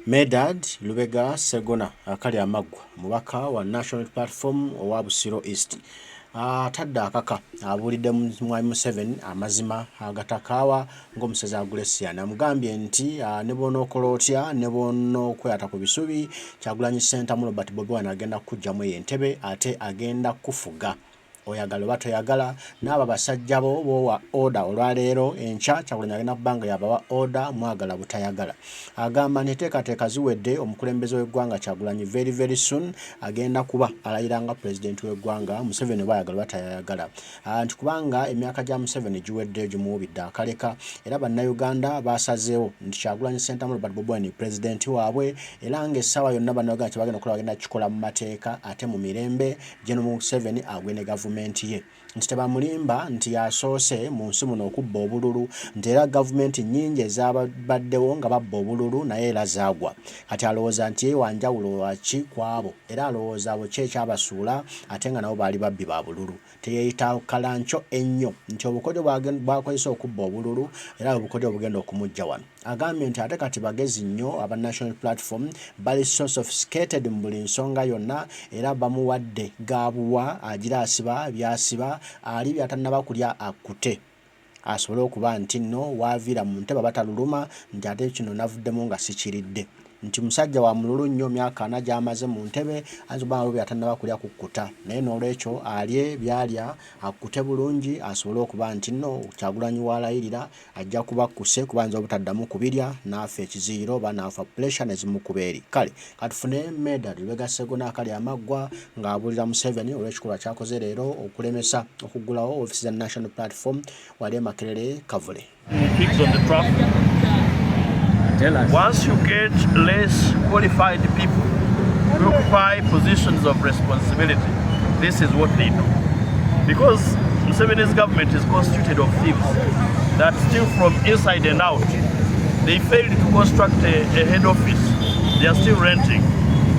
Medard Ssegona Awereza mubaka wa National Platform owa Busiro East atadde akaka abuulidde Mwami Museveni amazima agatakaawa ng'omusezi Agulessia namugambye nti ne bw'onookola otya ne bw'onookweyata ku bisubi Kyagulanyi Center mu Robert Bobi Wine agenda kuggyamu entebe ate agenda kufuga oyagala oba toyagala n'abo basajja bo bowa order olwaleero enkya Kyagulanyi agenda kubanga yabawa order mwagala butayagala agamba neteekateeka ziwedde omukulembeze w'eggwanga Kyagulanyi very soon agenda kuba alayiranga president w'eggwanga Museveni bayagala batayagala nti kubanga emyaka gya Museveni giwedde gimuwubidde akaleka era bannayuganda basazeewo nti Kyagulanyi Center mu Robert Bobi Wine president waabwe era ng'essaawa yonna bannayuganda kye bagenda okukola bagenda kikola mu mateeka ate mu mirembe General Museveni agwene gavumenti ye nti tebamulimba nti yasoose mu nsi muno okubba obululu nti era gavumenti nnyingi ezabaddewo nga babba obululu naye era zaagwa kati alowooza nti wanjawulo waki kwabo era alowooza abo ki ekyabasuula ate nga nabo baali babbi ba bululu teyeeyita kalanco ennyo nti obukodyo bwakozesa okubba obululu era obukodyo bugenda okumujja wano agambye nti ate kati bagezi nnyo aba National Platform bali so sophisticated mu buli nsonga yonna era bamuwadde gabuwa agira asiba byasiba ali byatannaba kulya akute asobole okuba nti nno waavira mu ntebe bataluluma nti ate kino navuddemu nga sikiridde nti musajja wa mululu nnyo myaka 4 gy'amaze mu ntebe azobanga byatannaba kulya kukkuta naye n'olwekyo alye byalya akkute bulungi asobole okuba nti nno Kyagulanyi waalayirira ajja kuba kkuse kubanza obutaddamu kubirya n'afa ekiziiro oba n'afa pressure nezimukuba eri kale katufune Medard Ssegona Awereza ng'abuulira Museveni olw'ekikolwa kyakoze leero okulemesa okuggulawo ofiisi za National Platform wali Makerere Kavule. Once you get less qualified people to occupy positions of responsibility, this is what they do. Because Museveni's government is constituted of thieves that steal from inside and out. They failed to construct a head office. They are still renting,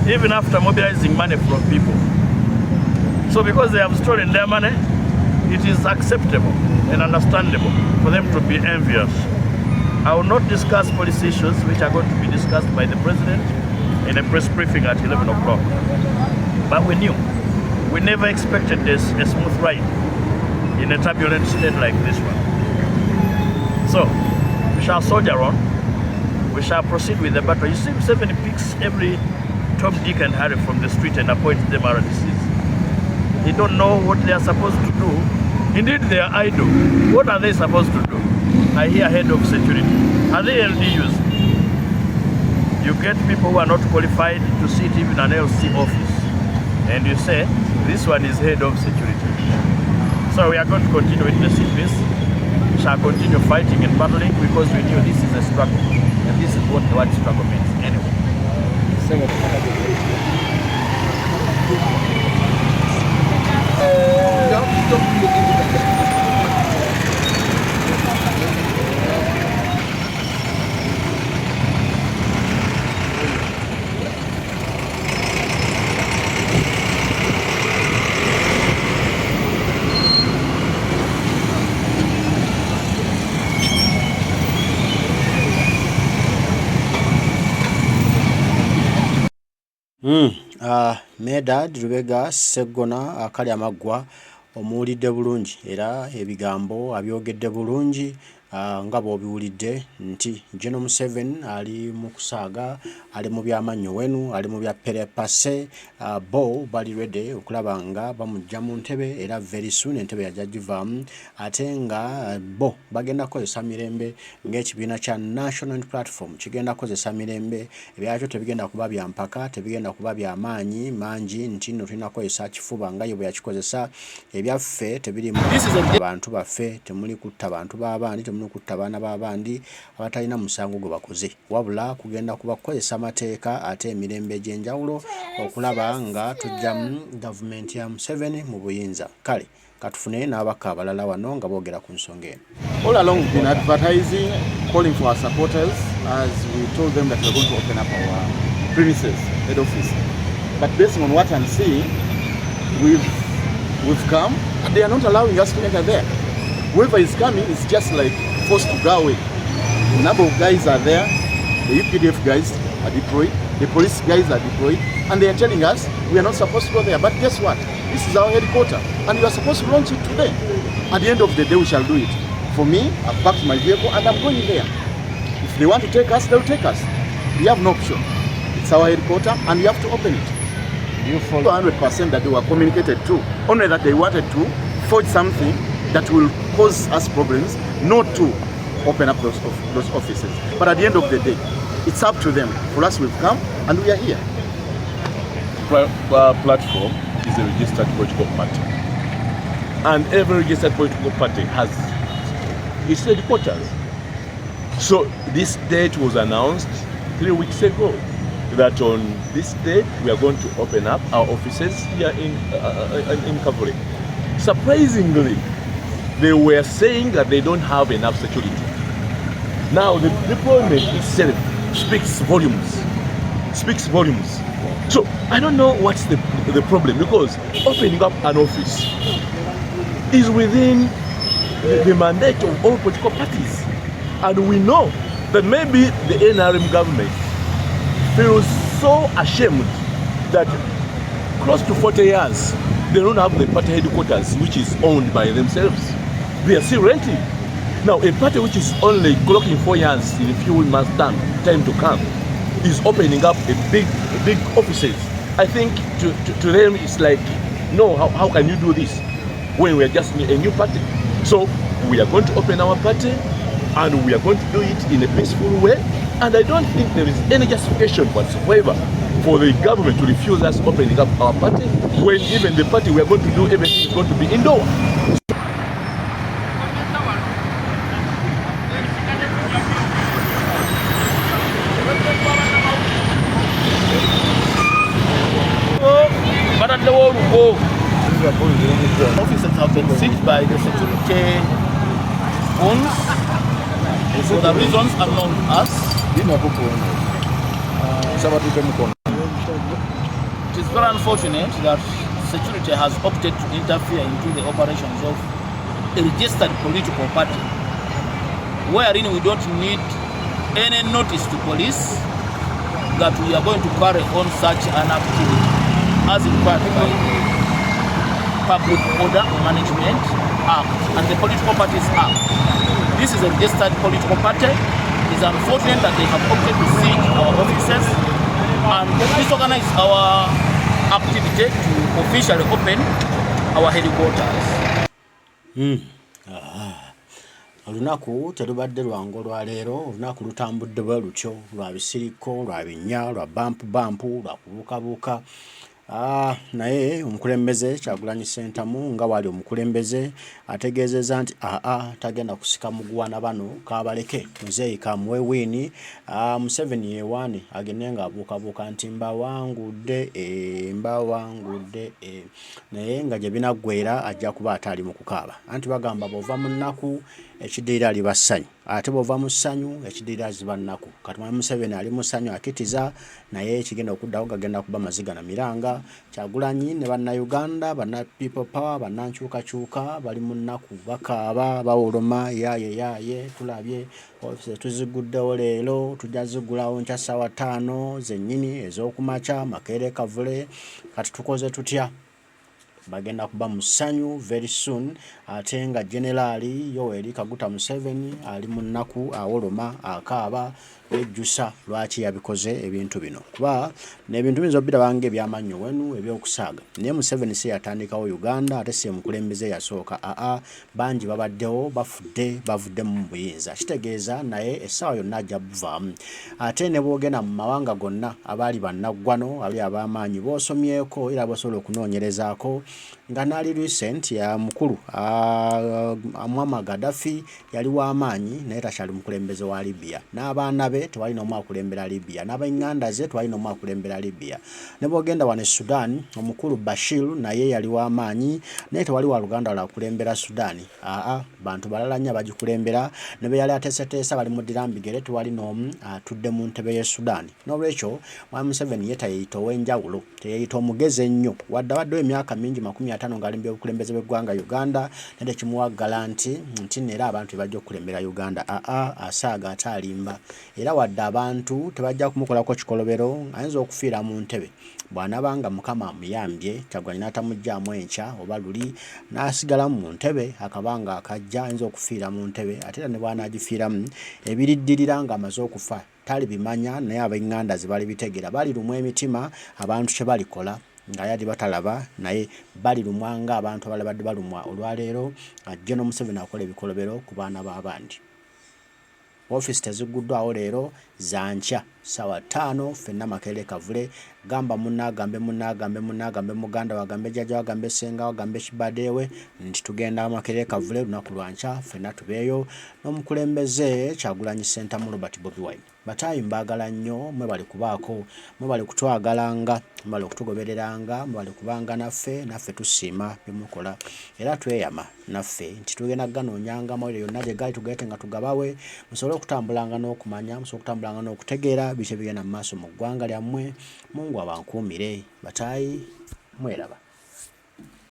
even after mobilizing money from people. So because they have stolen their money, it is acceptable and understandable for them to be envious. I will not discuss policy issues which are going to be discussed by the President in a press briefing at 11 o'clock. But we knew. We never expected this a smooth ride in a turbulent state like this one. So, we shall soldier on. We shall proceed with the battle. You see, Museveni picks every Tom, Dick and Harry from the street and appoints them RDCs. They don't know what they are supposed to do. Indeed, they are idle. What are they supposed to do? I hear head of security. Are they LDUs? You get people who are not qualified to sit even an LC office, and you say, this one is head of security. So we are going to continue witnessing this. We shall continue fighting and battling because we knew this is a struggle, and this is what the word struggle means anyway. Medard Ssegona Awereza omuwulidde bulungi era ebigambo abyogedde bulungi nga bw'obiwulidde nti General Museveni ali mu kusaaga ali mu byamannyo wenu ali mu bya perepase bo bali ready okulaba nga bamujja mu ntebe era very soon entebe yajja givaamu ate nga bo bagenda kukozesa mirembe ng'ekibiina kya National Platform kigenda kukozesa mirembe ebyakyo tebigenda kuba bya mpaka tebigenda kuba bya maanyi mangi nti nno tulina kukozesa kifuba nga ye bwe yakikozesa ebyaffe tebirimu abantu baffe temuli kutta bantu b'abandi temuli kutta baana b'abandi abatalina musango gwe bakoze wabula kugenda kuba kukozesa amateeka ate emirembe egy'enjawulo okulaba nga tujjamu gavumenti ya Museveni mu buyinza kale katufune n'abaka abalala wano nga boogera ku nsonga eno. All along we've been advertising, calling for our supporters as we told them that we're going to open up our premises, head office. But based on what I'm seeing, we've come and they are not allowing us to enter there. Whoever is coming is just like forced to go away. A number of guys are there the UPDF guys are deployed, the police guys are deployed, and they are telling us we are not supposed to go there. But guess what? This is our headquarters, and we are supposed to launch it today. At the end of the day, we shall do it. For me, I've packed my vehicle and I'm going there. If they want to take us, they'll take us. We have no option. It's our headquarters, and we have to open it. You follow 100% that they were communicated to, only that they wanted to forge something that will cause us problems, not to open up those offices. But at the end of the day, it's up to them. For us, we've come and we are here. Platform is a registered political party, and every registered political party has its headquarters. So this date was announced 3 weeks ago, that on this date we are going to open up our offices here in Kavule. Surprisingly, they were saying that they don't have enough security. Now the deployment itself speaks volumes. So I don't know what's the problem, because opening up an office is within the mandate of all political parties. And we know that maybe the NRM government feels so ashamed that close to 40 years they don't have the party headquarters, which is owned by themselves. They are still renting. Now, a party which is only clocking 4 years in a few months' time to come is opening up a big offices. I think to them it's like, no, how can you do this when we are just a new party? So we are going to open our party, and we are going to do it in a peaceful way. And I don't think there is any justification whatsoever for the government to refuse us opening up our party, when even the party we are going to do everything is going to be indoor. Officers have been seized by the security phones for the reasons unknown to us. It is very unfortunate that security has opted to interfere into the operations of a registered political party, wherein we don't need any notice to police that we are going to carry on such an activity as required by the Public Order Management Act and the Political Parties Act. This is a registered political party. It is unfortunate that they have opted to siege our offices and disorganize our activity to officially open our headquarters. Olunaku terubadde lwangu lwa leero, olunaku lutambudde bwe lutyo, lwa bisiriko, lwa binnya, lwa bampu, lwa kubuukabuuka. Naye omukulembeze Kyagulanyi Ssentamu nga wali omukulembeze ategeezezza nti tagenda kusika mugwana bano kabaleke muzeeyi kamuwe wiini. Museveni yewaani agende nga abuukabuuka nti mbawangudde naye nga gye binaggweera ajja kuba ataali mu kukaaba. Anti bagamba bw'ova mu nnaku ekidiira liba ssanyu, ate bw'ova mu ssanyu ekidiira ziba nnaku. Katumanyi Museveni ali mu ssanyu akitiza, naye ekigenda okuddawo gagenda kuba maziga na miranga. Kyagulanyi ne bannayuganda, banna People Power, bannankyukakyuka bali mu nnaku bakaaba bawoloma, yaaye tulabye ofisi tuziguddewo leero, tujja zigulawo nkya ssaawa 5 zennyini ez'okumakya Makerere Kavule. Kati tukoze tutya? Bagenda kuba mu ssanyu very soon, ate nga Generali Yoweri Kaguta Museveni ali mu nnaku awoloma akaaba ejjusa lwaki yabikoze ebintu bino. Kuba n'ebintu binzo bira bange ebyamannyo wenu ebyokusaaga. Naye Museveni si yatandikawo Uganda, ate si mukulembeze yasooka. Bangi babaddewo bavudde mu buyinza. Kitegeeza naye essaawa yonna ajja buvaamu. Ate ne bwogenda mu mawanga gonna abaali bannaggwano, ali ab'amaanyi boosomyeko era bosobola okunoonyerezaako, nga naali recent ya mukulu Muammar Gaddafi yali w'amaanyi naye takyali mukulembeze wa Libya. N'abaana be tewali n'omu akulembera Libya, n'ab'enganda ze tewali n'omu akulembera Libya. Ne bwogenda wano e Sudan, omukulu Bashir naye yali w'amaanyi naye tewali wa Luganda wala akulembera Sudan. Bantu balala nnyo abagikulembera, ne be yali ateeseteesa bali mu ddirambigere tewali n'omu atudde mu ntebe y'e Sudan. N'olwekyo Mwami Museveni ye tayita ow'enjawulo, teyayita omugezi ennyo, wadde abaddewo emyaka mingi 50 ng'alimbye obukulembeze bw'eggwanga Uganda, naye kimuwa garanti nti neera abantu bajja okukulembera Uganda. Asaaga ate alimba. Era era wadde abantu tebajja kumukolako kikolobero ayinza okufiira mu ntebe bw'anabanga mukama amuyambye Kyagulanyi n'atamuggyaamu enkya oba luli n'asigala mu ntebe akabanga akajja ayinza okufiira mu ntebe ate era ne bw'anaagifiiramu ebiriddirira ng'amaze okufa tali bimanya naye ab'eŋŋanda ze bali bitegeera balirumwa emitima abantu kye balikola nga yali batalaba naye balirumwa ng'abantu abalala badde balumwa olwaleero Gen. Museveni akola ebikolobero ku baana b'abandi. Office teziguddwawo leero za nkya ssaawa 5 ffenna Makerere Kavule gamba munnagambe muganda wagambe jjajja wagambe ssenga wagambe kibadeewe nti tugenda Makerere Kavule lunaku lwa nkya ffenna tubeeyo n'omukulembeze Kyagulanyi Ssentamu Robert Bobi Wine. Bataayi mbaagala nnyo mwe bali kubaako mwe bali kutwagalanga mwe bali kutugobereranga mwe bali kubanga naffe tusiima byemukola era tweyama naffe nti tugenda ganoonyanga amawulire yonna gye gali tugeete nga tugabawe musobole okutambulanga n'okumanya musobole okutambulanga n'okutegeera biki ebigenda mu maaso mu ggwanga lyammwe Mungu abankuumire bataayi mweraba.